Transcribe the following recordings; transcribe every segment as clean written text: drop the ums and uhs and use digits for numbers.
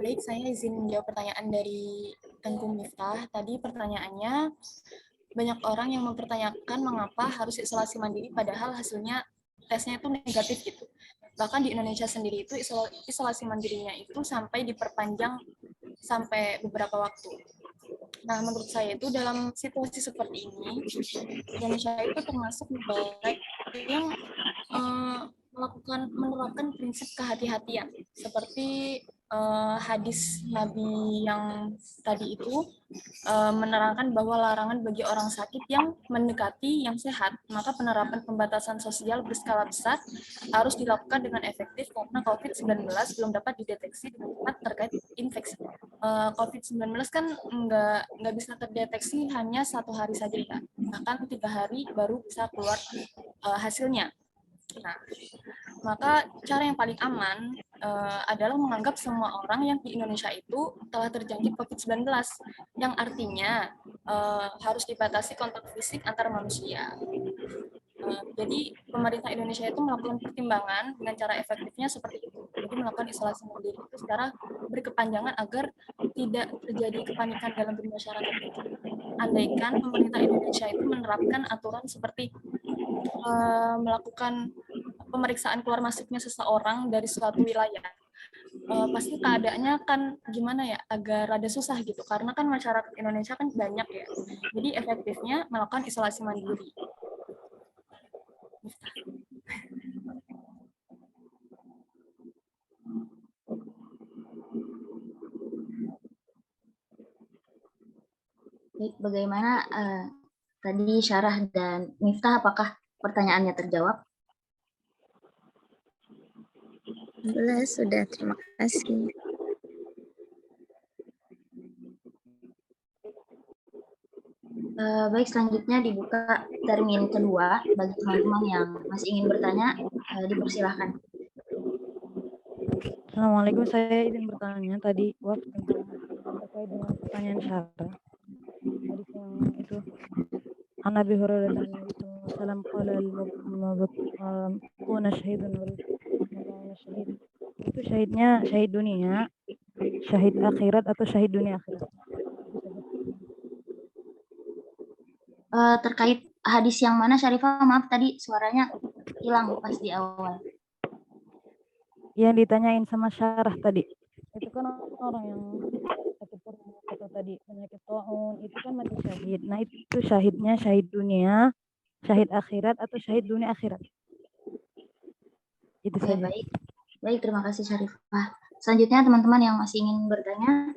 Baik, saya izin menjawab pertanyaan dari Tengku Miftah. Tadi pertanyaannya, banyak orang yang mempertanyakan mengapa harus isolasi mandiri padahal hasilnya tesnya itu negatif gitu. Bahkan di Indonesia sendiri itu isolasi mandirinya itu sampai diperpanjang sampai beberapa waktu. Nah, menurut saya itu dalam situasi seperti ini, Indonesia itu termasuk negara yang menerapkan prinsip kehati-hatian seperti hadis Nabi yang tadi itu menerangkan bahwa larangan bagi orang sakit yang mendekati yang sehat, maka penerapan pembatasan sosial berskala besar harus dilakukan dengan efektif karena COVID-19 belum dapat dideteksi dengan cepat terkait infeksi. COVID-19 kan nggak bisa terdeteksi hanya 1 hari saja ya, bahkan 3 hari baru bisa keluar hasilnya. Nah, maka cara yang paling aman adalah menganggap semua orang yang di Indonesia itu telah terjangkit COVID-19, yang artinya harus dibatasi kontak fisik antar manusia. Jadi pemerintah Indonesia itu melakukan pertimbangan dengan cara efektifnya seperti itu. Jadi melakukan isolasi mandiri itu secara berkepanjangan agar tidak terjadi kepanikan dalam masyarakat. Andaikan pemerintah Indonesia itu menerapkan aturan seperti melakukan pemeriksaan keluar masuknya seseorang dari suatu wilayah, pasti keadaannya kan gimana ya, agak rada susah gitu karena kan masyarakat Indonesia kan banyak ya, jadi efektifnya melakukan isolasi mandiri. Baik, bagaimana tadi Syarah dan Miftah, apakah pertanyaannya terjawab? Alhamdulillah sudah, terima kasih. Baik, selanjutnya dibuka termin kedua bagi teman-teman yang masih ingin bertanya, dipersilahkan. Assalamualaikum, saya izin bertanya tadi waktu tentang terkait dengan pertanyaan Syarah. Hadis yang itu An Abi Hurairah dan Nabi SAW qala al-mabquna syahidun wal mabquna syahid. Itu syahidnya syahid dunia, syahid akhirat atau syahid dunia akhirat? Terkait hadis yang mana, Syarifah? Maaf, tadi suaranya hilang pas di awal. Yang ditanyain sama Syarah tadi, itu kan orang yang sakit atau tadi penyakit taun itu kan mati syahid. Nah itu syahidnya syahid dunia, syahid akhirat atau syahid dunia akhirat? Itu Oke, saja. baik. Baik, terima kasih Syarifah. Selanjutnya teman-teman yang masih ingin bertanya.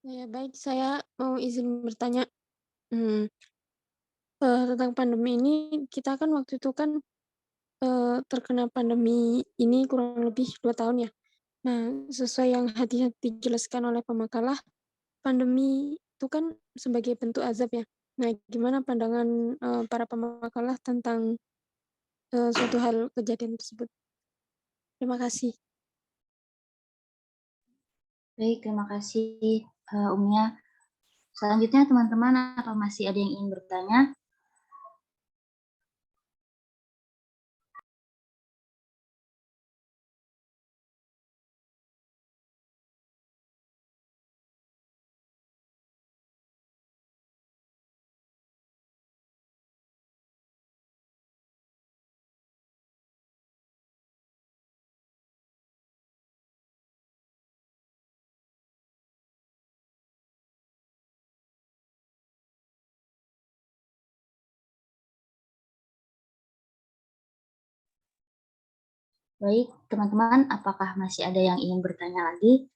Ya, baik, saya mau izin bertanya tentang pandemi ini. Kita kan waktu itu kan terkena pandemi ini kurang lebih 2 tahun ya. Nah, sesuai yang dijelaskan oleh pemakalah, pandemi itu kan sebagai bentuk azab ya. Nah, gimana pandangan para pemakalah tentang suatu hal kejadian tersebut? Terima kasih. Baik, terima kasih Umnya. Selanjutnya teman-teman, apa masih ada yang ingin bertanya? Baik, teman-teman, apakah masih ada yang ingin bertanya lagi?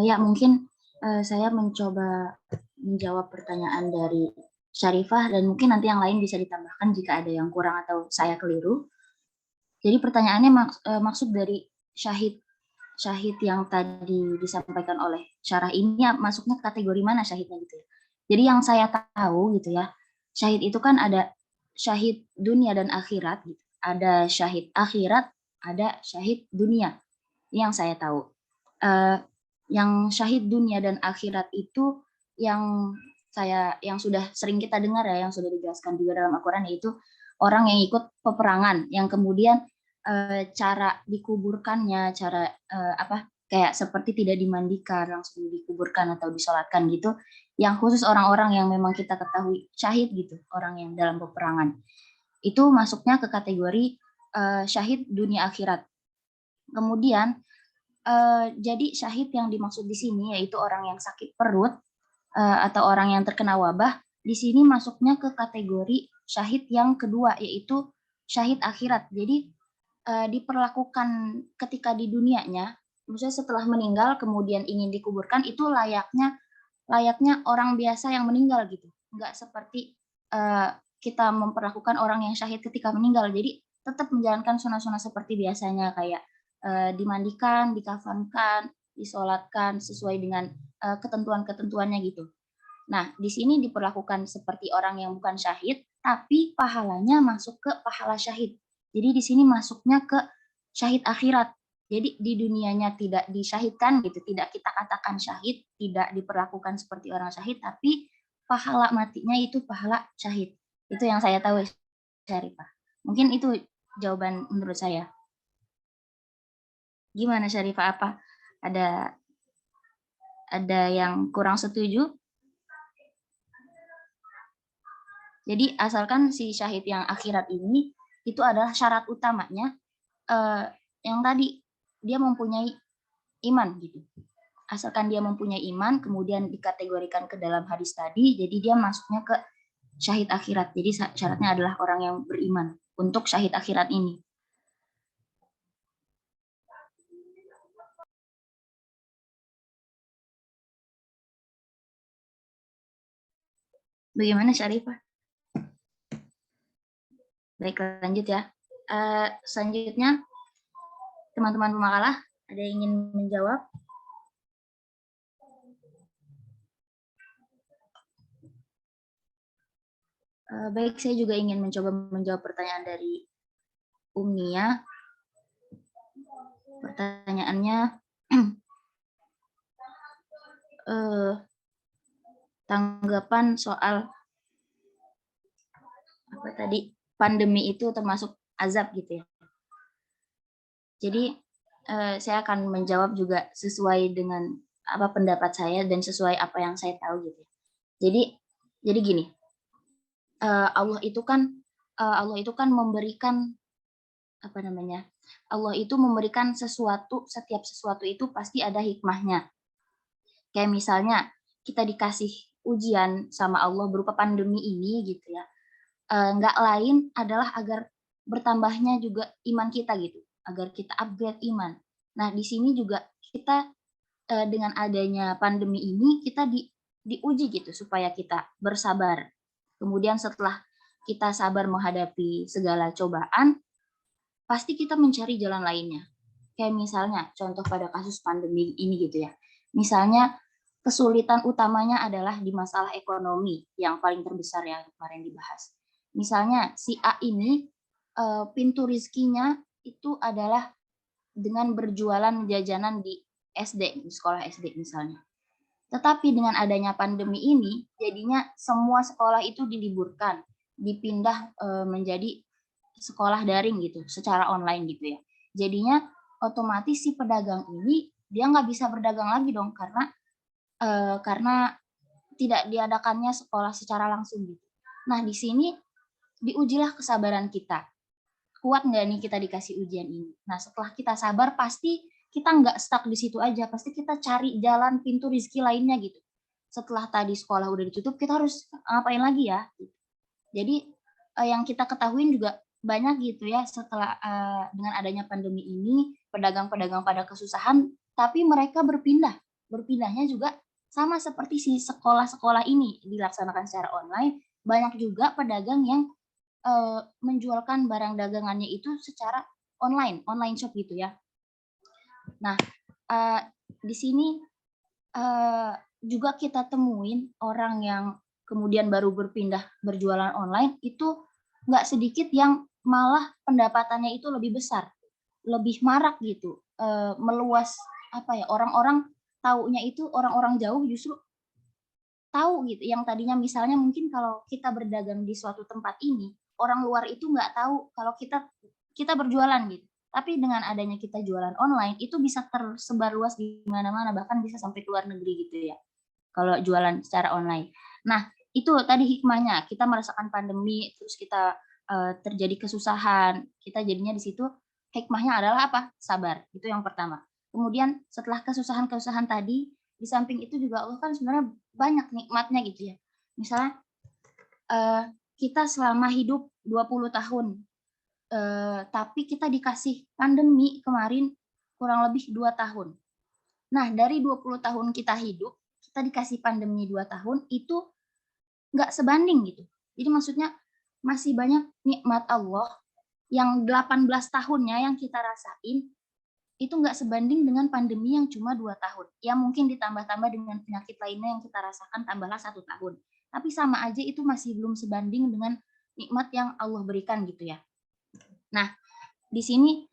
Ya mungkin saya mencoba menjawab pertanyaan dari Syarifah dan mungkin nanti yang lain bisa ditambahkan jika ada yang kurang atau saya keliru. Jadi pertanyaannya maksud dari syahid yang tadi disampaikan oleh Syarah ini masuknya kategori mana syahidnya gitu ya. Jadi yang saya tahu gitu ya, syahid itu kan ada syahid dunia dan akhirat gitu. Ada syahid akhirat, ada syahid dunia. Ini yang saya tahu. Yang syahid dunia dan akhirat itu yang sudah sering kita dengar ya, yang sudah dijelaskan juga dalam Al-Quran, yaitu orang yang ikut peperangan, yang kemudian cara dikuburkannya, cara kayak seperti tidak dimandikan, langsung dikuburkan atau disolatkan gitu, yang khusus orang-orang yang memang kita ketahui syahid gitu, orang yang dalam peperangan. Itu masuknya ke kategori syahid dunia akhirat. Kemudian jadi syahid yang dimaksud di sini yaitu orang yang sakit perut atau orang yang terkena wabah, di sini masuknya ke kategori syahid yang kedua, yaitu syahid akhirat. Jadi diperlakukan ketika di dunianya, maksudnya setelah meninggal kemudian ingin dikuburkan, itu layaknya orang biasa yang meninggal gitu, nggak seperti kita memperlakukan orang yang syahid ketika meninggal. Jadi tetap menjalankan sunah-sunah seperti biasanya, kayak dimandikan, dikafankan, disolatkan sesuai dengan ketentuan-ketentuannya gitu. Nah, di sini diperlakukan seperti orang yang bukan syahid, tapi pahalanya masuk ke pahala syahid. Jadi di sini masuknya ke syahid akhirat. Jadi di dunianya tidak disyahidkan gitu, tidak kita katakan syahid, tidak diperlakukan seperti orang syahid, tapi pahala matinya itu pahala syahid. Itu yang saya tahu, Syarifah. Mungkin itu jawaban menurut saya. Gimana Syarifah, apa ada yang kurang setuju? Jadi asalkan si syahid yang akhirat ini itu adalah syarat utamanya yang tadi dia mempunyai iman gitu. Asalkan dia mempunyai iman, kemudian dikategorikan ke dalam hadis tadi, jadi dia masuknya ke syahid akhirat. Jadi syaratnya adalah orang yang beriman untuk syahid akhirat ini. Bagaimana Syarifah? Baik, lanjut ya. Selanjutnya, teman-teman pemakalah, ada yang ingin menjawab? Baik, saya juga ingin mencoba menjawab pertanyaan dari Umnia. Pertanyaannya, tanggapan soal apa tadi, pandemi itu termasuk azab gitu ya. Jadi saya akan menjawab juga sesuai dengan apa pendapat saya dan sesuai apa yang saya tahu gitu. Jadi gini, Allah itu kan memberikan apa namanya? Allah itu memberikan sesuatu, setiap sesuatu itu pasti ada hikmahnya. Kayak misalnya kita dikasih ujian sama Allah berupa pandemi ini gitu ya. Nggak lain adalah agar bertambahnya juga iman kita gitu, agar kita upgrade iman. Nah, di sini juga kita dengan adanya pandemi ini kita diuji gitu supaya kita bersabar. Kemudian setelah kita sabar menghadapi segala cobaan, pasti kita mencari jalan lainnya. Kayak misalnya contoh pada kasus pandemi ini gitu ya. Misalnya kesulitan utamanya adalah di masalah ekonomi yang paling terbesar ya kemarin dibahas. Misalnya si A ini pintu rizkinya itu adalah dengan berjualan jajanan di SD, di sekolah SD misalnya. Tetapi dengan adanya pandemi ini, jadinya semua sekolah itu diliburkan, dipindah menjadi sekolah daring gitu, secara online gitu ya. Jadinya otomatis si pedagang ini dia nggak bisa berdagang lagi dong karena tidak diadakannya sekolah secara langsung gitu. Nah di sini diujilah kesabaran kita. Kuat nggak nih kita dikasih ujian ini? Nah setelah kita sabar pasti kita nggak stuck di situ aja, pasti kita cari jalan pintu rezeki lainnya gitu. Setelah tadi sekolah udah ditutup, kita harus ngapain lagi ya? Jadi yang kita ketahui juga banyak gitu ya, setelah dengan adanya pandemi ini, pedagang-pedagang pada kesusahan, tapi mereka berpindahnya juga sama seperti si sekolah-sekolah ini dilaksanakan secara online. Banyak juga pedagang yang menjualkan barang dagangannya itu secara online shop gitu ya. Nah, di sini juga kita temuin orang yang kemudian baru berpindah berjualan online itu nggak sedikit yang malah pendapatannya itu lebih besar, lebih marak gitu, meluas orang-orang taunya itu orang-orang jauh justru tahu gitu, yang tadinya misalnya mungkin kalau kita berdagang di suatu tempat ini, orang luar itu nggak tahu kalau kita berjualan gitu. Tapi dengan adanya kita jualan online, itu bisa tersebar luas di mana-mana, bahkan bisa sampai ke luar negeri gitu ya, kalau jualan secara online. Nah, itu tadi hikmahnya, kita merasakan pandemi, terus kita terjadi kesusahan, kita jadinya di situ hikmahnya adalah apa? Sabar, itu yang pertama. Kemudian setelah kesusahan-kesusahan tadi, di samping itu juga Allah kan sebenarnya banyak nikmatnya gitu ya. Misalnya kita selama hidup 20 tahun, tapi kita dikasih pandemi kemarin kurang lebih 2 tahun. Nah, dari 20 tahun kita hidup, kita dikasih pandemi 2 tahun, itu nggak sebanding gitu. Jadi maksudnya masih banyak nikmat Allah yang 18 tahunnya yang kita rasain, itu nggak sebanding dengan pandemi yang cuma 2 tahun. Ya mungkin ditambah-tambah dengan penyakit lainnya yang kita rasakan tambahlah 1 tahun. Tapi sama aja itu masih belum sebanding dengan nikmat yang Allah berikan gitu ya. Nah, di sini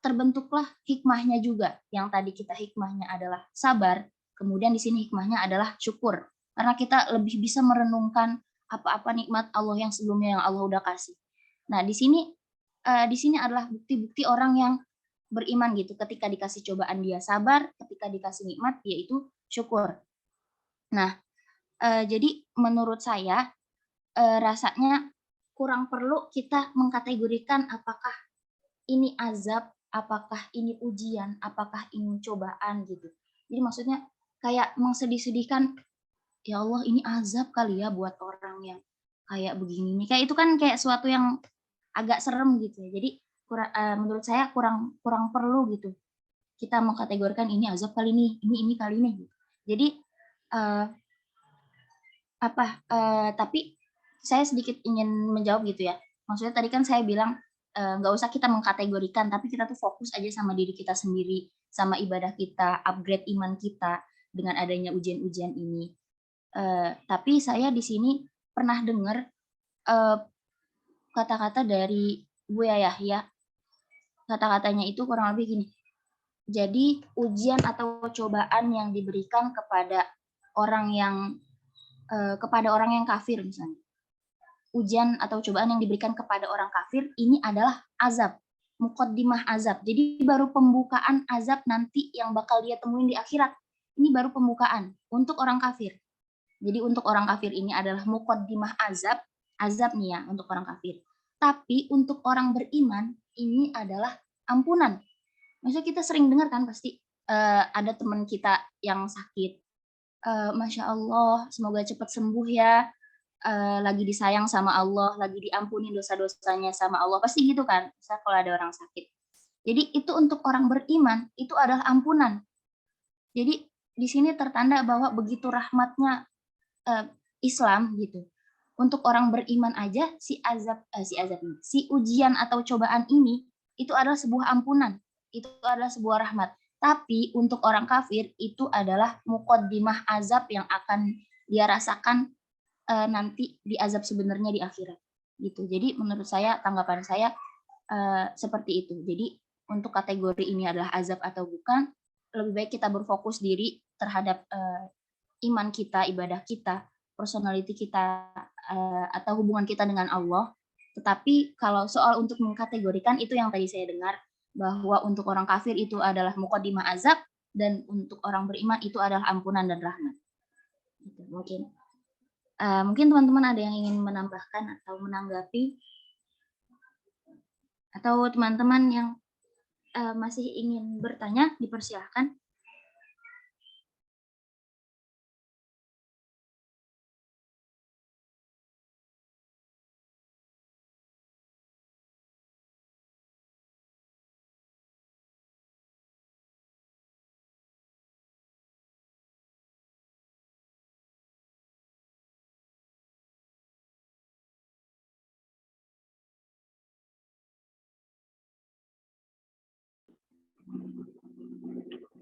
terbentuklah hikmahnya juga. Yang tadi kita hikmahnya adalah sabar, kemudian di sini hikmahnya adalah syukur. Karena kita lebih bisa merenungkan apa-apa nikmat Allah yang sebelumnya yang Allah udah kasih. Nah, di sini adalah bukti-bukti orang yang beriman gitu. Ketika dikasih cobaan dia sabar, ketika dikasih nikmat yaitu syukur. Nah, jadi menurut saya rasanya kurang perlu kita mengkategorikan apakah ini azab, apakah ini ujian, apakah ini cobaan gitu. Jadi maksudnya kayak mengsedih-sedihkan, ya Allah ini azab kali ya buat orang yang kayak begini nih. Kayak itu kan kayak suatu yang agak serem gitu ya. Jadi menurut saya kurang perlu gitu kita mengkategorikan ini azab kali ini kali ini gitu. Jadi tapi saya sedikit ingin menjawab gitu ya. Maksudnya tadi kan saya bilang nggak usah kita mengkategorikan, tapi kita tuh fokus aja sama diri kita sendiri, sama ibadah kita, upgrade iman kita dengan adanya ujian-ujian ini. Tapi saya di sini pernah dengar kata-kata dari Buya Yahya. Kata-katanya itu kurang lebih gini. Jadi ujian atau cobaan yang diberikan kepada orang yang kafir misalnya. Ujian atau cobaan yang diberikan kepada orang kafir ini adalah azab, muqaddimah azab. Jadi baru pembukaan azab nanti yang bakal dia temuin di akhirat. Ini baru pembukaan untuk orang kafir. Jadi untuk orang kafir ini adalah muqaddimah azab nih ya untuk orang kafir. Tapi untuk orang beriman ini adalah ampunan. Maksudnya kita sering dengar kan pasti ada teman kita yang sakit. Masya Allah, semoga cepat sembuh ya. Lagi disayang sama Allah, lagi diampuni dosa-dosanya sama Allah. Pasti gitu kan, misalnya kalau ada orang sakit. Jadi itu untuk orang beriman, itu adalah ampunan. Jadi di sini tertanda bahwa begitu rahmatnya Islam gitu. Untuk orang beriman aja si ujian atau cobaan ini itu adalah sebuah ampunan, itu adalah sebuah rahmat. Tapi untuk orang kafir itu adalah muqaddimah azab yang akan dia rasakan nanti di azab sebenarnya di akhirat gitu. Jadi menurut saya, tanggapan saya seperti itu. Jadi untuk kategori ini adalah azab atau bukan, lebih baik kita berfokus diri terhadap iman kita, ibadah kita, personality kita, atau hubungan kita dengan Allah. Tetapi kalau soal untuk mengkategorikan, itu yang tadi saya dengar, bahwa untuk orang kafir itu adalah muqaddimah azab, dan untuk orang beriman itu adalah ampunan dan rahmat. Gitu, mungkin teman-teman ada yang ingin menambahkan atau menanggapi, atau teman-teman yang masih ingin bertanya, dipersilahkan.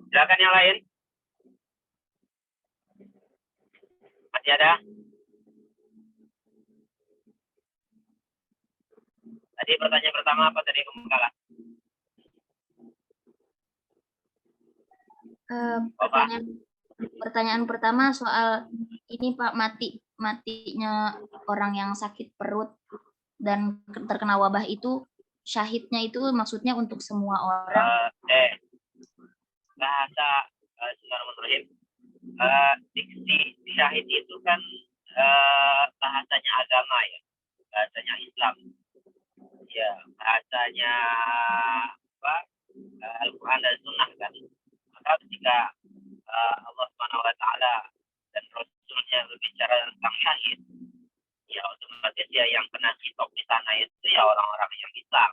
Silakan yang lain. Masih ada? Tadi pertanyaan pertama apa tadi pembekalan? Pertanyaan pertama soal ini Pak, matinya orang yang sakit perut dan terkena wabah itu, syahidnya itu maksudnya untuk semua orang. Bahasa Bismillahirrahmanirrahim. Diksi syahid itu kan bahasanya agama ya, bahasanya Islam. Ya, bahasanya apa? Al-Quran dan Sunnah kan. Maka ketika Allah Subhanahu Wa Taala dan Rasulnya berbicara tentang syahid, ya otomatis ya yang kena hitop di sana itu ya orang-orang yang Islam.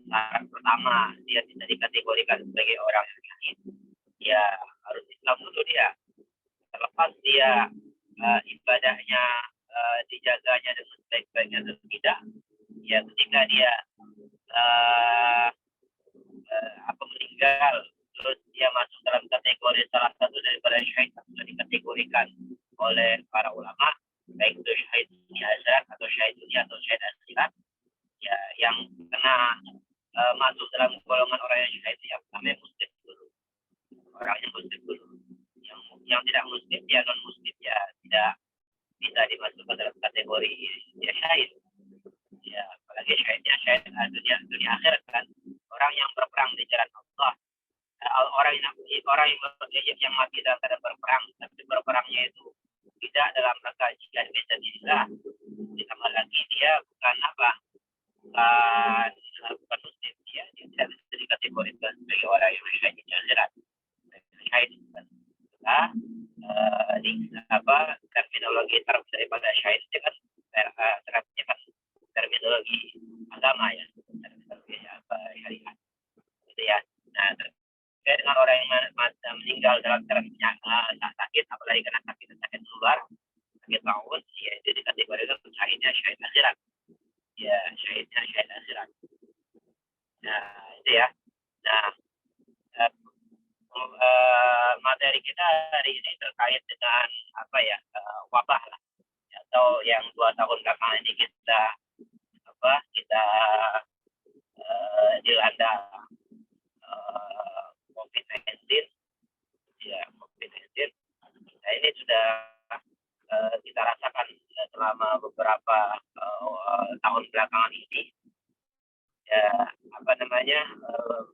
Syarat pertama dia tidak dikategorikan sebagai orang yang syahid, ya harus Islam dulu dia. Terlepas dia ibadahnya dijaganya dengan sebaik-baiknya atau tidak, ya ketika dia meninggal, terus dia masuk dalam kategori salah satu daripada syahid yang sudah dikategorikan oleh para ulama, baik itu syahid dunia akhirat atau syahid dunia atau syahid akhirat, ya yang kena masuk dalam golongan orang yang syahid yang namanya muslim dulu, orang yang muslim dulu. Yang tidak muslim, dia non muslim, ya tidak bisa dimasukkan dalam kategori dia syahid. Ya, apalagi syahidnya syahid dunia akhirat kan, orang yang berperang di jalan Allah, orang yang mati dalam keadaan berperang, tapi berperangnya itu tidak dalam rangka jihad fisabilillah, ditambah lagi dia bukan muslim, dia tidak bisa dikategorikan sebagai orang yang syahid di akhirat. Syahid terminologi term daripada syahid dengan terminologi agama ya, terminologi syariat gitu ya. Nah, terkait dengan orang yang meninggal dalam keadaan sakit, apalagi kena sakit menular, sakit maut, ya itu dikategorikan syahidnya syahid akhirat, ya syahidnya syahid akhirat. Nah itu ya. Nah materi kita hari ini terkait dengan wabah lah, atau yang 2 tahun belakangan ini kita dilanda COVID-19 ya, COVID-19. Nah ini sudah kita rasakan selama beberapa tahun belakangan ini, ya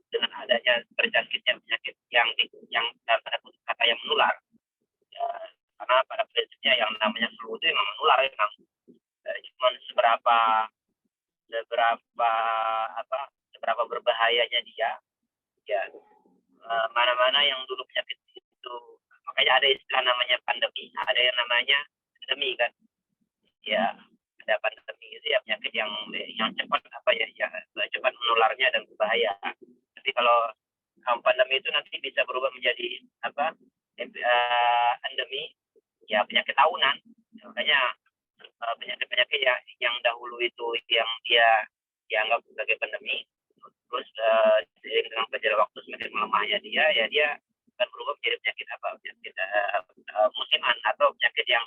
dengan adanya terjangkitnya penyakit yang pada kata yang menular, ya, karena pada prinsipnya yang namanya flu itu memang menular, memang cuman seberapa berbahayanya dia, ya mana-mana yang dulu penyakit itu, makanya ada istilah namanya pandemi, ada yang namanya endemi kan, ya ada pandemi itu ya penyakit yang cepat cepat menularnya dan berbahaya. Tapi kalau pandemi itu nanti bisa berubah menjadi endemi, ya penyakit tahunan. Makanya penyakit-penyakit yang dahulu itu yang dia dianggap sebagai pandemi, terus dengan berjalan waktu semakin melemahnya dia akan berubah menjadi penyakit musiman atau penyakit yang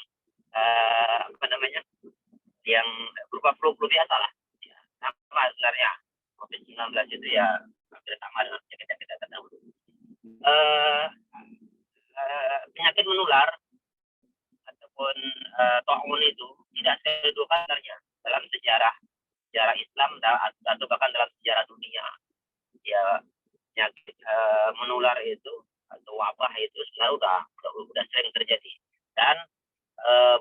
yang berupa flu biasa lah. Ya, sama sebenarnya COVID-19 itu ya hampir sama dengan penyakit yang kita ketahui. Penyakit menular ataupun ta'un itu tidak sekali dua kalinya dalam sejarah Islam atau bahkan dalam sejarah dunia. Ya, penyakit menular itu atau wabah itu sebenarnya udah sering terjadi, dan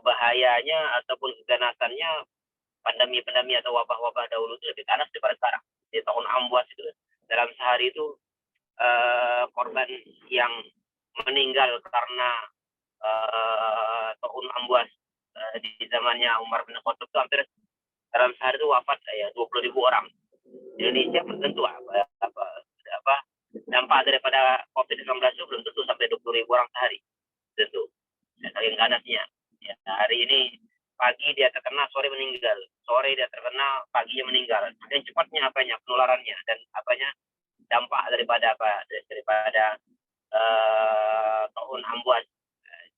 bahayanya ataupun keganasannya pandemi atau wabah-wabah dahulu itu lebih ganas daripada sekarang. Di tahun Amwas itu dalam sehari itu korban yang meninggal karena tahun Amwas di zamannya Umar bin Khattab itu hampir dalam sehari itu wafat 20.000 orang. Di Indonesia belum tentu dampak daripada COVID-19 itu belum tentu sampai 20.000 orang sehari, tentu saking ganasnya. Ya, hari ini pagi dia terkena, sore meninggal, sore dia terkena, paginya meninggal. Saking cepatnya penularannya dan dampak daripada taun ambuas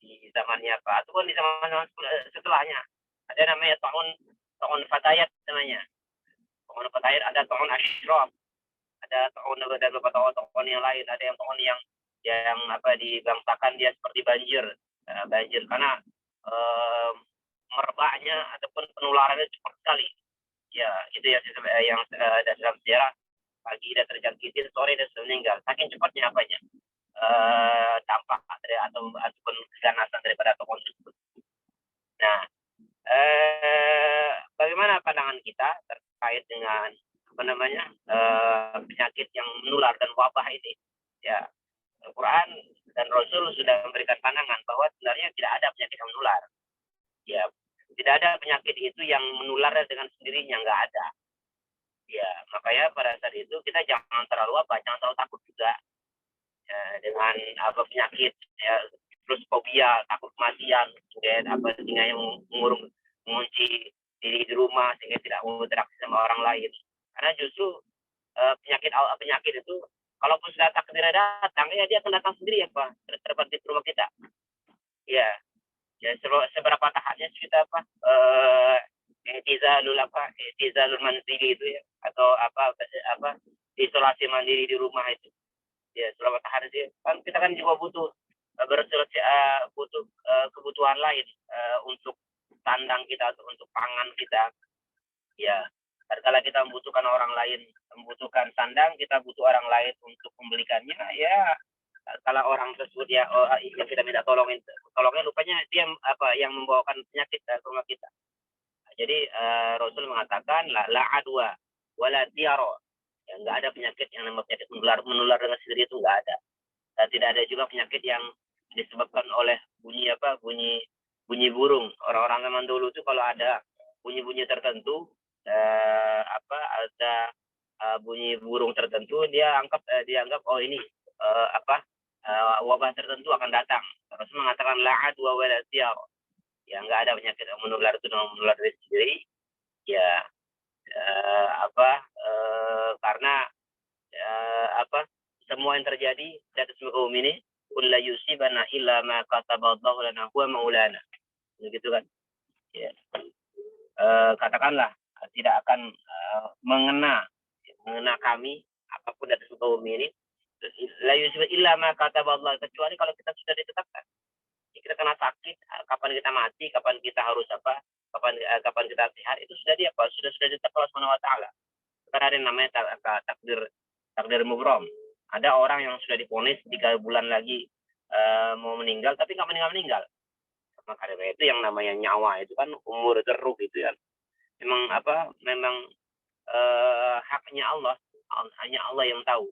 di zamannya Pak, ataupun di zaman setelahnya. Ada namanya taun fatayat namanya. Taun fatayat, ada taun asyraf, ada taun dan beberapa tahun yang lain, ada yang tahun yang dibangsakan dia seperti banjir karena merebaknya ataupun penularannya cepat sekali. Ya, itu yang dalam sejarah pagi dan terjangkiti, sore dan meninggal. Saking cepatnya apanya dampak ataupun keganasan daripada tokoh tersebut. Nah, bagaimana pandangan kita terkait dengan penyakit yang menular dan wabah ini? Ya, Al-Quran dan Rasul sudah memberikan pandangan bahwa sebenarnya tidak ada penyakit yang menular. Ya, tidak ada penyakit itu yang menular dengan sendirinya, nggak ada. Ya, makanya pada saat itu kita jangan terlalu takut juga dengan penyakit, ya, terus fobia, takut kematian, sehingga yang mengunci diri di rumah sehingga tidak mau berinteraksi sama orang lain. Karena justru penyakit itu kalaupun sudah takdirnya datang, ya dia akan datang sendiri ya Pak, terdapat di rumah kita. Ya, seberapa tahannya kita ihtizalul manzili itu ya, atau isolasi mandiri di rumah itu. Ya, seberapa tahan sih? Kan kita kan juga butuh kebutuhan lain untuk sandang kita atau untuk pangan kita. Ya, kalau kita membutuhkan orang lain, membutuhkan sandang, kita butuh orang lain untuk membelikannya. Ya, kalau orang tersebut yang kita minta tolongnya rupanya dia yang membawakan penyakit ke rumah kita. Jadi Rasul mengatakan la adwa wala tiaro. Ya, nggak ada penyakit yang namanya penyakit menular dengan sendiri, itu nggak ada. Dan tidak ada juga penyakit yang disebabkan oleh bunyi burung. Orang-orang zaman dulu itu kalau ada bunyi-bunyi tertentu, ada bunyi burung tertentu, dia dianggap oh ini wabah tertentu akan datang. Terus mengatakan la'ad wa wala tiyar. Ya, nggak ada penyakit yang menular itu dengan menular dari sendiri. Ya, karena semua yang terjadi dari seluruh ini la yusibana illa ma kataballahu lana huwa maulana. Begitu kan? Ya. Katakanlah tidak akan mengena kami apapun dari seluruh ini. La yusibana illa ma kataballahu, kecuali kalau kita sudah ditetapkan. Kita kena sakit, kapan kita mati, kapan kita harus kapan kita sehat, itu sudah sudah ditetapkan oleh Subhanahu wa taala. Karena ada yang namanya takdir mubrom. Ada orang yang sudah divonis 3 bulan lagi mau meninggal, tapi nggak meninggal. Maka dari itu yang namanya nyawa itu kan umur teruk gitu ya. Memang haknya Allah, hanya Allah yang tahu.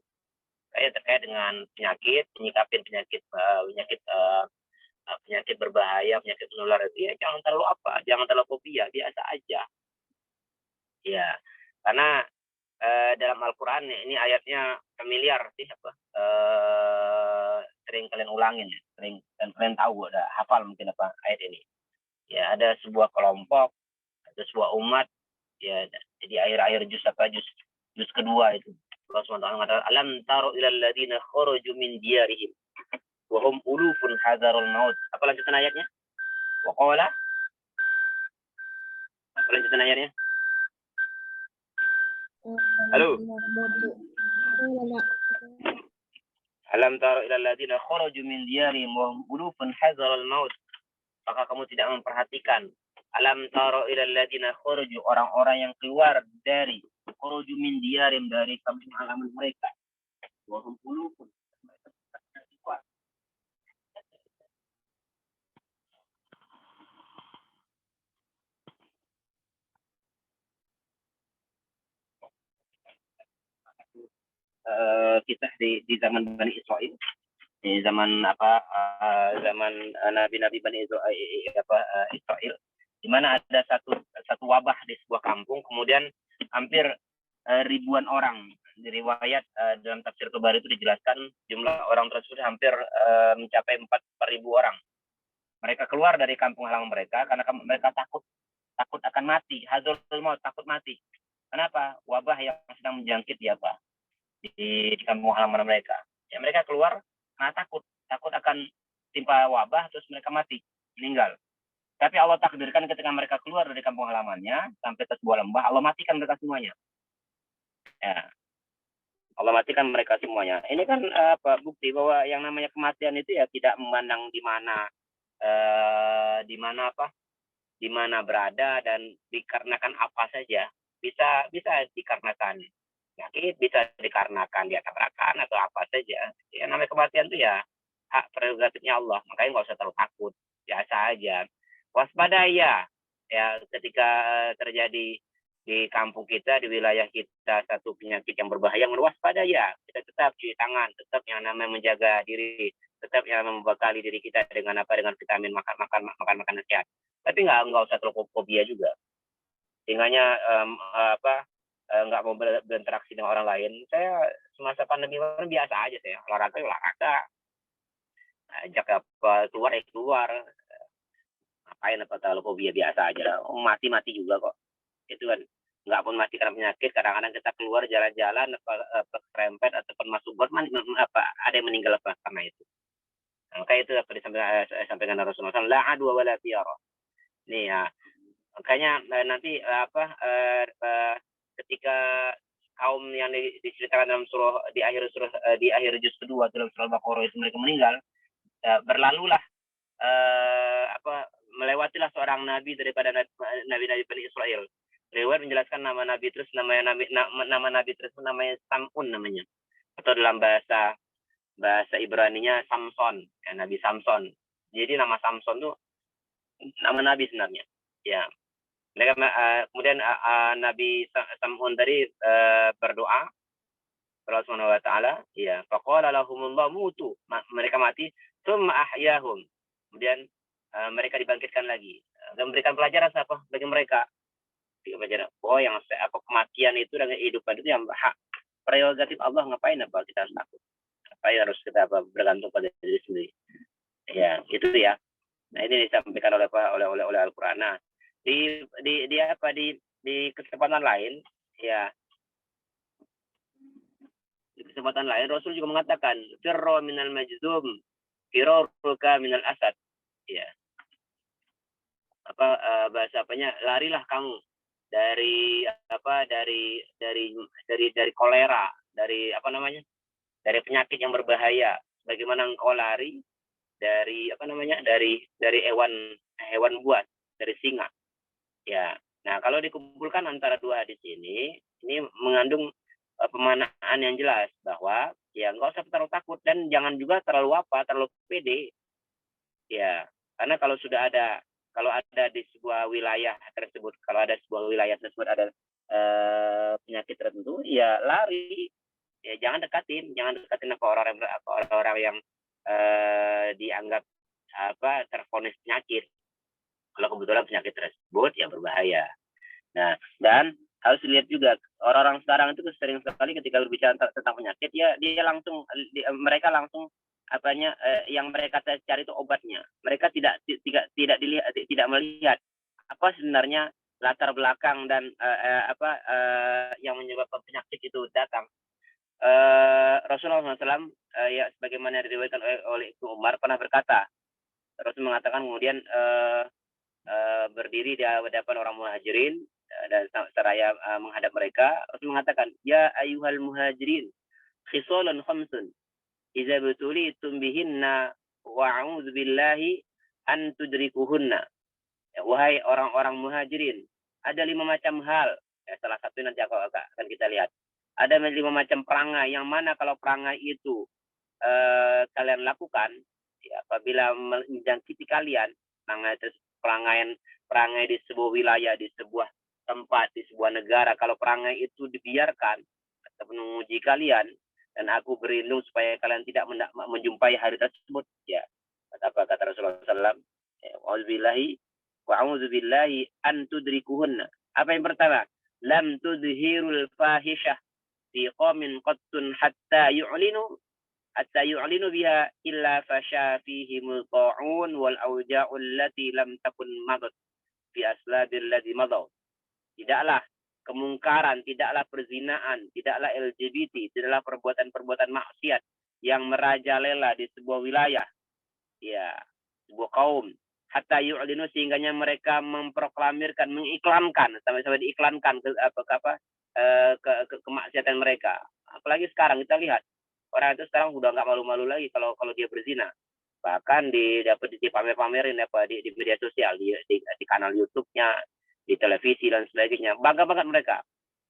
Kayak terkait dengan penyakit, menyikapi penyakit berbahaya, penyakit menular itu ya jangan terlalu fobia, biasa aja. Ya, karena dalam Al-Quran ini ayatnya familiar sih sering kalian ulangin ya, dan kalian tahu, ada hafal mungkin ayat ini. Ya, ada sebuah kelompok, ada sebuah umat, ya di akhir juz kedua itu Allah SWT mengatakan alam taro ilal ladina kharaju min diyarihim wa hum ulufun hadarul maut. Apa lanjutan ayatnya? Wa qala, apa lanjutan ayatnya? Halo. Alam taro ilal ladina kharaju min diyarihim wa hum ulufun hadarul maut. Apakah kamu tidak memperhatikan alam taro ilal ladina kharaju, orang-orang yang keluar dari kharaju min diyarihim, dari kampung halaman mereka, wa hum ulufun, kisah di zaman Bani Israel, di zaman nabi-nabi Bani Israel, di mana ada satu wabah di sebuah kampung, kemudian hampir ribuan orang. Di riwayat dalam tafsir Tabari itu dijelaskan jumlah orang tersebut hampir mencapai 4.000 orang. Mereka keluar dari kampung halaman mereka karena mereka takut akan mati, hazul maut, takut mati. Kenapa? Wabah yang sedang menjangkit di kampung halaman mereka. Ya, mereka keluar karena takut akan timpa wabah terus mereka mati, meninggal. Tapi Allah takdirkan ketika mereka keluar dari kampung halamannya sampai ke sebuah lembah, Allah matikan mereka semuanya. Ya, Allah matikan mereka semuanya. Ini kan bukti bahwa yang namanya kematian itu ya tidak memandang di mana berada dan dikarenakan apa saja. Bisa dikarenakan sakit, bisa dikarenakan dia tabrakan atau apa saja. Ya namanya kematian itu ya hak prerogatifnya Allah. Makanya nggak usah terlalu takut, biasa aja. Waspada ya ketika terjadi di kampung kita, di wilayah kita satu penyakit yang berbahaya, waspada ya. Kita tetap cuci tangan, tetap yang namanya menjaga diri, tetap yang membekali diri kita dengan vitamin, makan sehat. Tapi nggak usah terlalu fobia juga. Sehingganya nggak mau berinteraksi dengan orang lain. Saya semasa pandemi biasa aja saya olahraga, ajak keluar. Ngapain terlalu fobia, biasa aja lah. Mati juga kok. Itu kan nggak pun mati karena penyakit. Kadang-kadang kita keluar jalan-jalan kerempet ataupun masuk got, ada yang meninggal karena itu. Maka itu apa disampaikan Rasulullah SAW, la adwa wala fiyara. Nih ya, makanya nanti ketika kaum yang diceritakan dalam surah di akhir juz kedua dalam surah Al-Baqarah itu mereka meninggal, berlalulah melewatilah seorang nabi daripada nabi-nabi Bani Israel. Riwayat menjelaskan nama nabi terus nama nabi terus namanya Sam'un namanya, atau dalam bahasa Ibraninya Samson, ya, Nabi Samson. Jadi nama Samson itu nama nabi sebenarnya. Ya. Mereka kemudian Nabi Sam'un tadi berdoa Allah Subhanahu wa taala, ya, faqala lahumullahu mutu. Mereka mati, tsumma ahyahum. Kemudian mereka dibangkitkan lagi. Dan memberikan pelajaran apa bagi mereka? Pelajaran yang kematian itu dan kehidupan itu yang hak prerogatif Allah. Ngapain kita harus takut? Ngapain harus kita bergantung pada diri sendiri? Ya, itu ya. Nah, ini disampaikan oleh Al-Qur'an. Nah, di kesempatan lain, ya. Di kesempatan lain Rasul juga mengatakan, firra minal majzum, firaruka minal asad. Ya. Bahasa apanya? Larilah kamu dari kolera, dari penyakit yang berbahaya. Bagaimana engkau lari dari hewan buas, dari singa. Ya. Nah, kalau dikumpulkan antara dua hadis ini mengandung pemanaan yang jelas bahwa ya nggak usah terlalu takut dan jangan juga terlalu pede. Ya, karena kalau ada di sebuah wilayah tersebut, ada penyakit tertentu, ya lari, ya jangan dekatin orang yang dianggap tervonis penyakit. Kalau kebetulan penyakit tersebut ya berbahaya. Nah, dan harus dilihat juga orang-orang sekarang itu sering sekali ketika berbicara tentang penyakit, ya mereka langsung yang mereka cari itu obatnya. Mereka tidak melihat apa sebenarnya latar belakang dan yang menyebabkan penyakit itu datang. Rasulullah SAW ya sebagaimana diriwayatkan oleh Ibnu Umar pernah berkata, Rasul mengatakan kemudian berdiri di hadapan orang muhajirin dan seraya menghadap mereka, Rasul mengatakan, ya ayyuhal muhajirin, khisalun khamsun idza butulitum bihinna wa a'udzu billahi an tudrikuhunna. Ya, wahai orang-orang muhajirin, ada 5 macam hal. Ya, salah satu nanti akan kita lihat. Ada 5 macam perangai yang mana kalau perangai itu kalian lakukan, ya, apabila menjangkiti kalian, perangai di sebuah wilayah, di sebuah tempat, di sebuah negara, kalau perangai itu dibiarkan atau menguji kalian, dan aku berlindung supaya kalian tidak menjumpai hari tersebut. Ya, apa kata Rasulullah SAW? Wa'udzubillahi an tudrikuhunna. Apa yang pertama? Lam tudhirul fahishah fi qaumin qattun hatta yu'linu biha illa fasha fihimul ta'un wal awja'u allati lam takun madat fi aslabil ladzi madaw. Tidaklah kemungkaran, tidaklah perzinaan, tidaklah LGBT, tidaklah perbuatan-perbuatan maksiat yang merajalela di sebuah wilayah, ya, sebuah kaum, hatta yu'linu sehingganya mereka memproklamirkan, mengiklankan, sampai diiklankan ke kemaksiatan mereka. Apalagi sekarang kita lihat orang itu sekarang udah nggak malu-malu lagi kalau dia berzina. Bahkan dapat dipamer-pamerin di media sosial, di kanal YouTube-nya, di televisi dan sebagainya. Bangga banget mereka.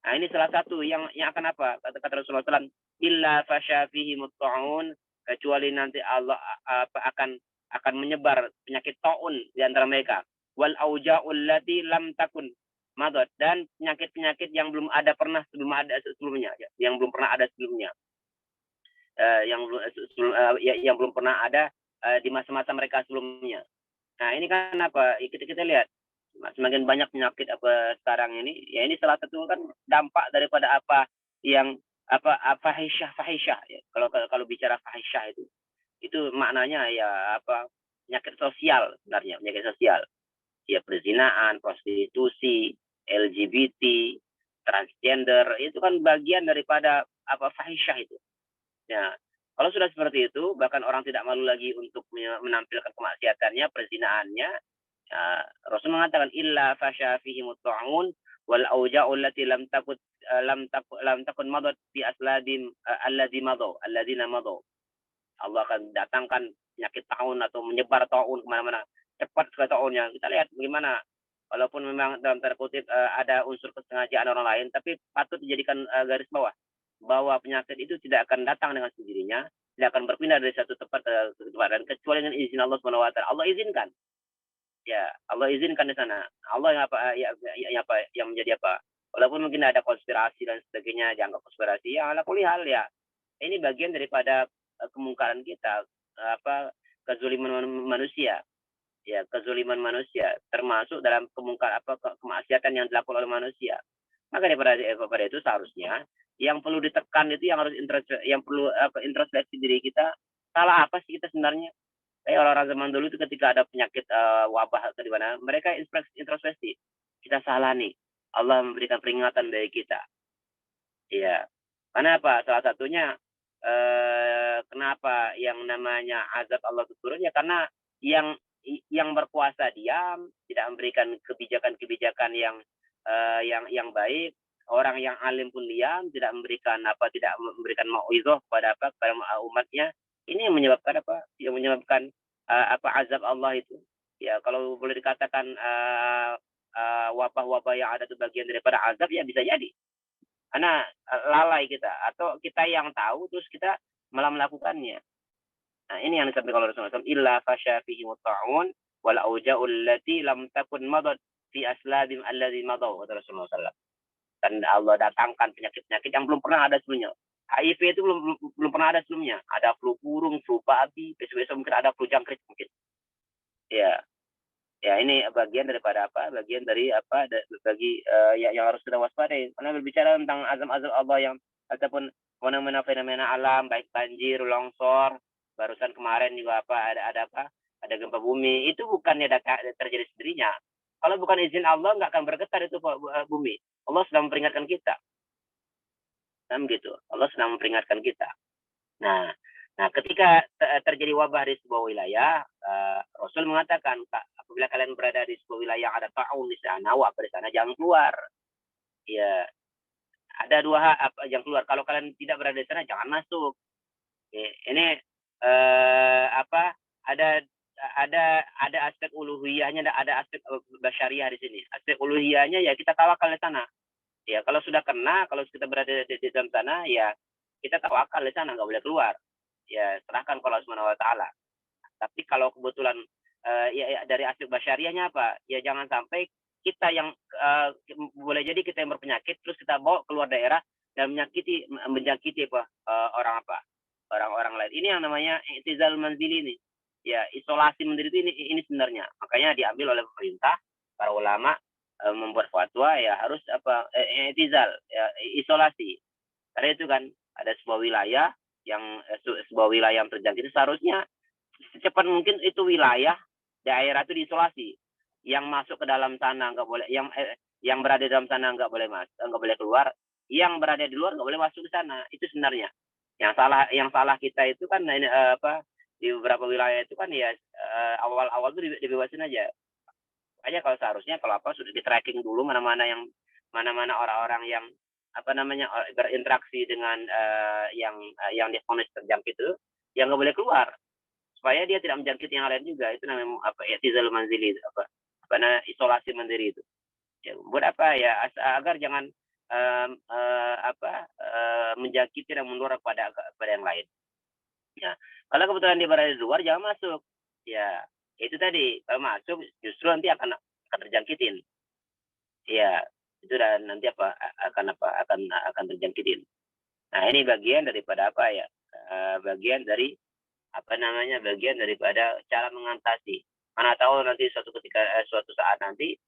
Nah, ini salah satu yang akan apa? Kata Rasulullah SAW, illa fasya fihi mutta'un, kecuali nanti Allah akan menyebar penyakit taun di antara mereka. Wal auja'ul lati lam takun madad, dan penyakit-penyakit yang belum ada pernah sebelumnya, yang belum pernah ada sebelumnya. Yang belum pernah ada di masa-masa mereka sebelumnya. Nah, ini kan apa? Kita lihat semakin banyak penyakit sekarang ini, ya ini salah satu kan dampak daripada fahisyah ya. Kalau bicara fahisyah itu maknanya ya penyakit sosial sebenarnya, penyakit sosial. Ya, perzinaan, prostitusi, LGBT, transgender, itu kan bagian daripada fahisyah itu. Ya, kalau sudah seperti itu, bahkan orang tidak malu lagi untuk menampilkan kemaksiatannya, perzinaannya. Rasul mengatakan illa fasya fihi mutta'un wal auja'u allati lam takun madat fi asladim alladzina madaw. Allah akan datangkan penyakit taun atau menyebar taun kemana-mana. Cepat sekali taunnya. Kita lihat bagaimana, walaupun memang dalam tanda kutip ada unsur kesengajaan orang lain, tapi patut dijadikan garis bawah bahwa penyakit itu tidak akan datang dengan sendirinya, tidak akan berpindah dari satu tempat ke tempat lain kecuali dengan izin Allah Subhanahu wa taala. Allah izinkan. Ya, Allah izinkan di sana. Allah yang menjadi apa? Walaupun mungkin ada konspirasi dan sebagainya, dianggap konspirasi, ya ala kulli hal ya. Ini bagian daripada kemungkaran kita, kezuliman manusia. Ya, kezuliman manusia termasuk dalam kemaksiatan yang dilakukan oleh manusia. Maka daripada itu seharusnya yang perlu ditekan itu yang perlu introspeksi diri kita. Salah apa sih kita sebenarnya? Kayak orang-orang zaman dulu itu ketika ada penyakit wabah atau di mana, mereka introspeksi. Kita salah nih. Allah memberikan peringatan bagi kita. Iya. Karena apa? Salah satunya kenapa yang namanya azab Allah turun, ya karena yang berkuasa diam, tidak memberikan kebijakan-kebijakan yang baik. Orang yang alim pun diam, tidak memberikan mauizah kepada umatnya. Ini yang menyebabkan Yang menyebabkan azab Allah itu. Ya, kalau boleh dikatakan wabah-wabah yang ada itu bagian daripada azab, ya bisa jadi. Karena lalai kita, atau kita yang tahu terus kita malah melakukannya. Nah, ini yang disampaikan oleh Rasulullah SAW. Illa fasya fihi mutta'un wal auja'ul lati lam takun madad fi asladim alladzi madaw, kata Rasulullah SAW. Dan Allah datangkan penyakit-penyakit yang belum pernah ada sebelumnya. HIV itu belum pernah ada sebelumnya. Ada flu burung, flu babi, besok-besok mungkin ada flu jangkrik mungkin. Ya, ini bagian daripada bagian dari bagi yang harus kita waspadai. Karena berbicara tentang azab-azab Allah yang ataupun fenomena alam, baik banjir, longsor, barusan kemarin juga ada gempa bumi, itu bukannya terjadi sendirinya. Kalau bukan izin Allah, nggak akan bergetar itu bumi. Allah sedang memperingatkan kita. Nah, begitu. Allah sedang memperingatkan kita. Nah, ketika terjadi wabah di sebuah wilayah, Rasul mengatakan, apabila kalian berada di sebuah wilayah yang ada ta'un di sana, wabah di sana, jangan keluar. Ya, ada dua hal yang keluar. Kalau kalian tidak berada di sana, jangan masuk. Ini ada aspek uluhiyahnya, ada aspek basyariah di sini. Aspek uluhiyahnya ya kita tawakal di sana. Ya, kalau sudah kena, kalau kita berada di dalam sana, ya kita tawakal di sana, nggak boleh keluar. Ya, serahkan kepada Allah Subhanahu wa taala. Tapi kalau kebetulan dari aspek basyariahnya apa? Ya jangan sampai kita yang boleh jadi kita yang berpenyakit terus kita bawa keluar daerah dan menjangkiti orang-orang lain. Ini yang namanya i'tizal manzili ini. Ya, isolasi mandiri itu ini sebenarnya. Makanya diambil oleh pemerintah, para ulama membuat fatwa ya harus i'tizal, ya, isolasi. Karena itu kan ada sebuah wilayah yang terjangkit, seharusnya secepat mungkin itu wilayah daerah itu diisolasi. Yang masuk ke dalam sana nggak boleh, yang berada di dalam sana nggak boleh keluar, yang berada di luar nggak boleh masuk ke sana. Itu sebenarnya. Yang salah kita itu kan di beberapa wilayah itu kan ya awal-awal tuh dibebasin aja. Kalau seharusnya kalau sudah di tracking dulu mana-mana orang-orang yang berinteraksi dengan yang divonis terjangkit itu, yang nggak boleh keluar supaya dia tidak menjangkit yang lain juga. Itu namanya i'tizal manzili, isolasi mandiri itu. Ya, buat apa ya? Agar jangan menjangkiti dan menular kepada yang lain. Ya, kalau kebetulan dia berada di luar, jangan masuk. Ya, itu tadi, kalau masuk justru nanti akan terjangkitin. Ya, itu dan nanti akan terjangkitin. Nah, ini bagian daripada bagian daripada cara mengatasi. Mana tahu nanti suatu saat nanti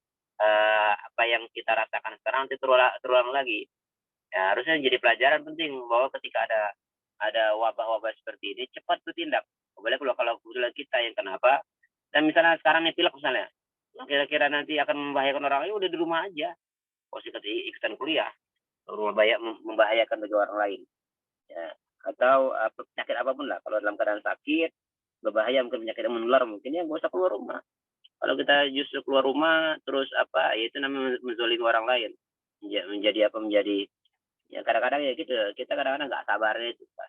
apa yang kita rasakan sekarang nanti terulang lagi. Ya, harusnya jadi pelajaran penting bahwa ketika ada wabah-wabah seperti ini cepat bertindak. Boleh kalau kebetulan kita yang kenapa, dan misalnya sekarang nih pilek misalnya, kira-kira nanti akan membahayakan orang, udah di rumah aja. Posisi ikutan kuliah, membahayakan bagi orang lain. Ya, atau penyakit apapun lah, kalau dalam keadaan sakit, berbahaya mungkin penyakit yang menular, mungkin ya nggak usah keluar rumah. Kalau kita justru keluar rumah, terus itu namanya menzolimi orang lain. Menjadi ya kadang-kadang ya gitu, kita kadang-kadang nggak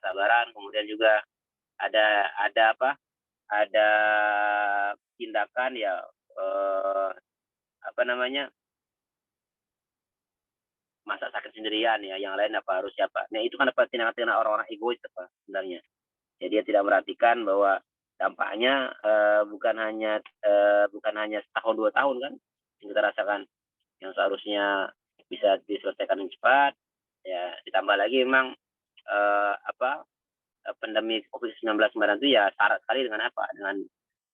sabaran, kemudian juga ada tindakan ya masa sakit sendirian ya, yang lain harus siapa. Nah itu kan tindakan orang-orang egois sebenarnya. Jadi dia tidak merhatikan bahwa dampaknya bukan hanya setahun 2 tahun kan yang kita rasakan, yang seharusnya bisa diselesaikan dengan cepat. Ya ditambah lagi memang pandemi COVID-19 kemarin itu ya syarat sekali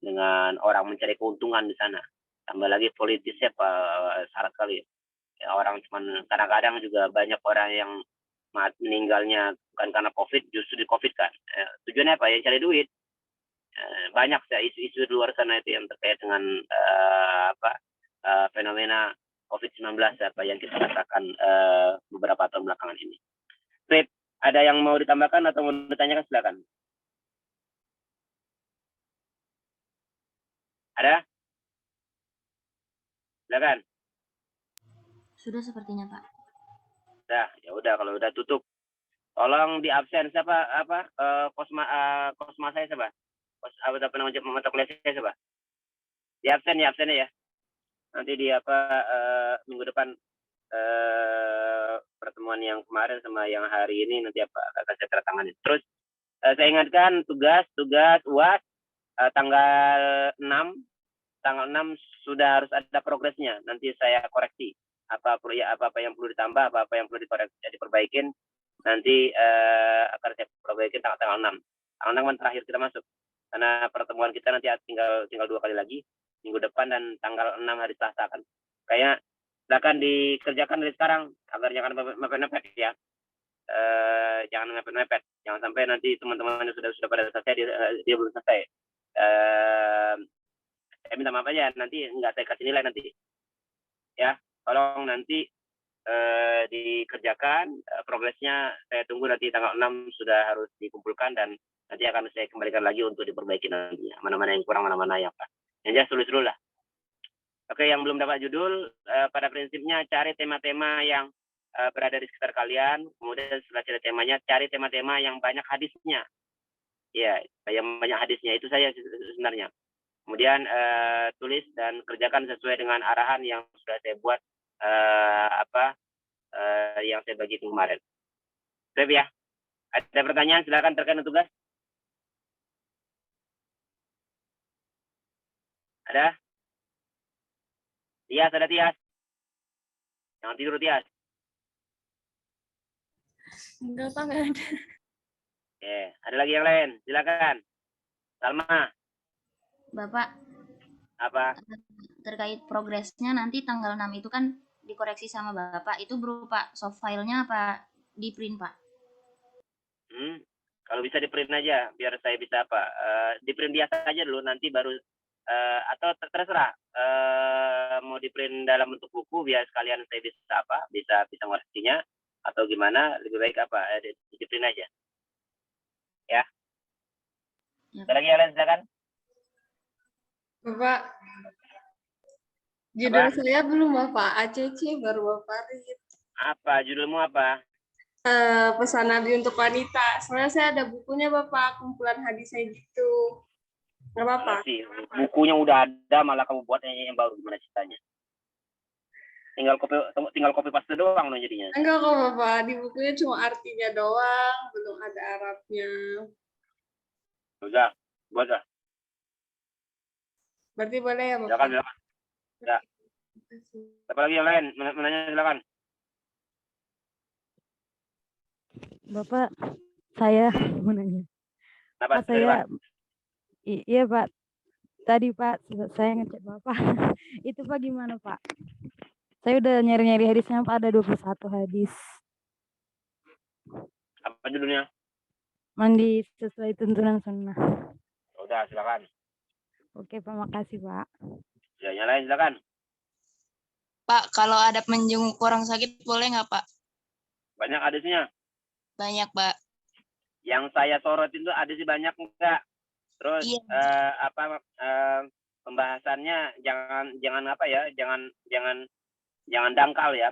dengan orang mencari keuntungan di sana. Tambah lagi politisnya syarat sekali. Ya, orang cuman kadang-kadang juga banyak orang yang meninggalnya bukan karena COVID, justru di COVID kan. Tujuannya apa? Ya cari duit. Banyak ya isu-isu di luar sana itu yang terkait dengan fenomena COVID-19 yang kita rasakan beberapa tahun belakangan ini. Baik, ada yang mau ditambahkan atau mau ditanyakan silakan. Ada? Silakan. Sudah sepertinya, Pak. Ya udah kalau udah tutup. Tolong di absen siapa kosma saya siapa? Mata kuliah saya siapa? Di absen ya. Nanti di minggu depan pertemuan yang kemarin sama yang hari ini nanti akan saya tanda-tangani. Terus saya ingatkan tugas UAS tanggal 6 sudah harus ada progresnya. Nanti saya koreksi apa yang perlu ditambah, apa yang perlu diperbaikin. Nanti akan saya perbaiki tanggal 6. Tanggal 6 terakhir kita masuk. Karena pertemuan kita nanti tinggal 2 kali lagi, minggu depan dan tanggal 6 hari Selasa kan. Kayaknya silakan dikerjakan dari sekarang agar jangan mepet-mepet ya. Jangan mepet-mepet. Jangan sampai nanti teman-teman yang sudah pada selesai dia belum selesai. Saya minta maaf aja, nanti nggak saya kasih nilai nanti. Ya, tolong nanti dikerjakan progresnya. Saya tunggu nanti tanggal 6 sudah harus dikumpulkan dan nanti akan saya kembalikan lagi untuk diperbaiki nanti. Mana-mana yang kurang, mana-mana yang apa. Yang jelas tulis dulu lah. Oke, yang belum dapat judul, pada prinsipnya cari tema-tema yang berada di sekitar kalian. Kemudian setelah cari temanya, cari tema-tema yang banyak hadisnya. Ya, yang banyak hadisnya itu saya sebenarnya. Kemudian tulis dan kerjakan sesuai dengan arahan yang sudah saya buat yang saya bagi kemarin. Baik ya. Ada pertanyaan silakan terkait dengan tugas. Ada? Tias, ada Tias? Jangan tidur Tias. Enggak, Pak, enggak ada. Oke, ada lagi yang lain? Silakan. Salma. Bapak, Apa? terkait progresnya nanti tanggal 6 itu kan dikoreksi sama Bapak, itu berupa soft file-nya apa di print, Pak? Kalau bisa di print aja, biar saya bisa di print biasa aja dulu, nanti baru atau terserah mau di print dalam bentuk buku biar sekalian saya bisa bisa ngoreksinya atau gimana, lebih baik di print aja. Ya, Ada lagi yang lain, silakan. Bapak, judul Apa? saya belum Bapak, ACC baru Bapak Rit. Apa? Judulmu apa? Pesan Nabi untuk wanita. Sebenarnya saya ada bukunya Bapak, kumpulan hadis saya gitu. Nggak apa-apa? Masih. Bukunya udah ada, malah kamu buat yang baru. Gimana ceritanya? Tinggal copy paste doang loh jadinya. Enggak kok Bapak, di bukunya cuma artinya doang, belum ada Arabnya. Udah, buat dah. Berarti boleh ya Bapak? Silakan, silakan. Ya. Apa lagi yang lain? Menanya silakan. Bapak, saya mau nanya. Apa? Pak, saya, iya Pak. Tadi Pak, saya ngecek Bapak. Itu Pak gimana Pak? Saya udah nyari-nyari hadisnya Pak, ada 21 hadis. Apa judulnya? Mandi sesuai tuntunan sunnah. Udah, silakan. Oke Pak, makasih Pak. Ya, yang lain silakan. Pak, kalau ada menjenguk orang sakit boleh nggak Pak? Banyak hadisnya. Banyak Pak. Yang saya sorot itu hadis banyak enggak? Terus Iya. Pembahasannya jangan apa ya? Jangan dangkal ya.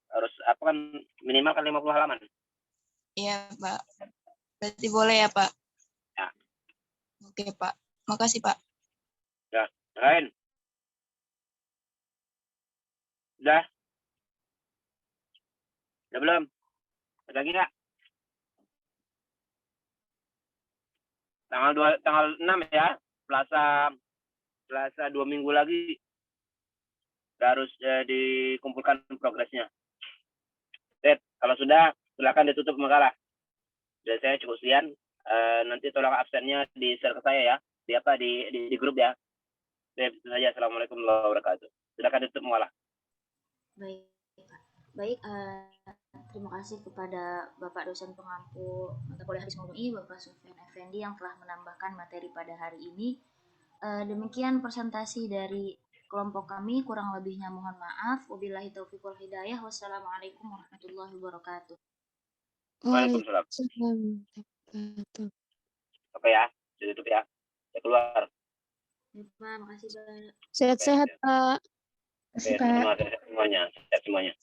Harus apa kan minimal kan 50 halaman. Iya Pak. Berarti boleh ya Pak? Ya. Oke Pak. Makasih Pak. Ya, yang lain. Udah? Udah belum? Ada lagi nggak? Tanggal 6 ya, Selasa 2 minggu lagi harus dikumpulkan progresnya. Kalau sudah, silakan ditutup makalah. Dan saya cukup sekian. Nanti tolong absennya di share ke saya ya, di grup ya. Itu saja. Assalamualaikum warahmatullahi wabarakatuh. Silakan tutup makalah. baik Pak. Baik, terima kasih kepada Bapak dosen pengampu mata kuliah hadis Maulud UI, Bapak Sufyan Effendi yang telah menambahkan materi pada hari ini. Demikian presentasi dari kelompok kami, kurang lebihnya mohon maaf. Wabillahi taufiq wal hidayah. Wassalamualaikum warahmatullahi wabarakatuh. Waalaikumsalam. Waalaikumsalam. Oke ya, ditutup ya. Saya keluar. Ya, Pak, makasih Pak. Sehat-sehat Pak. Oke, semuanya. Sehat semuanya.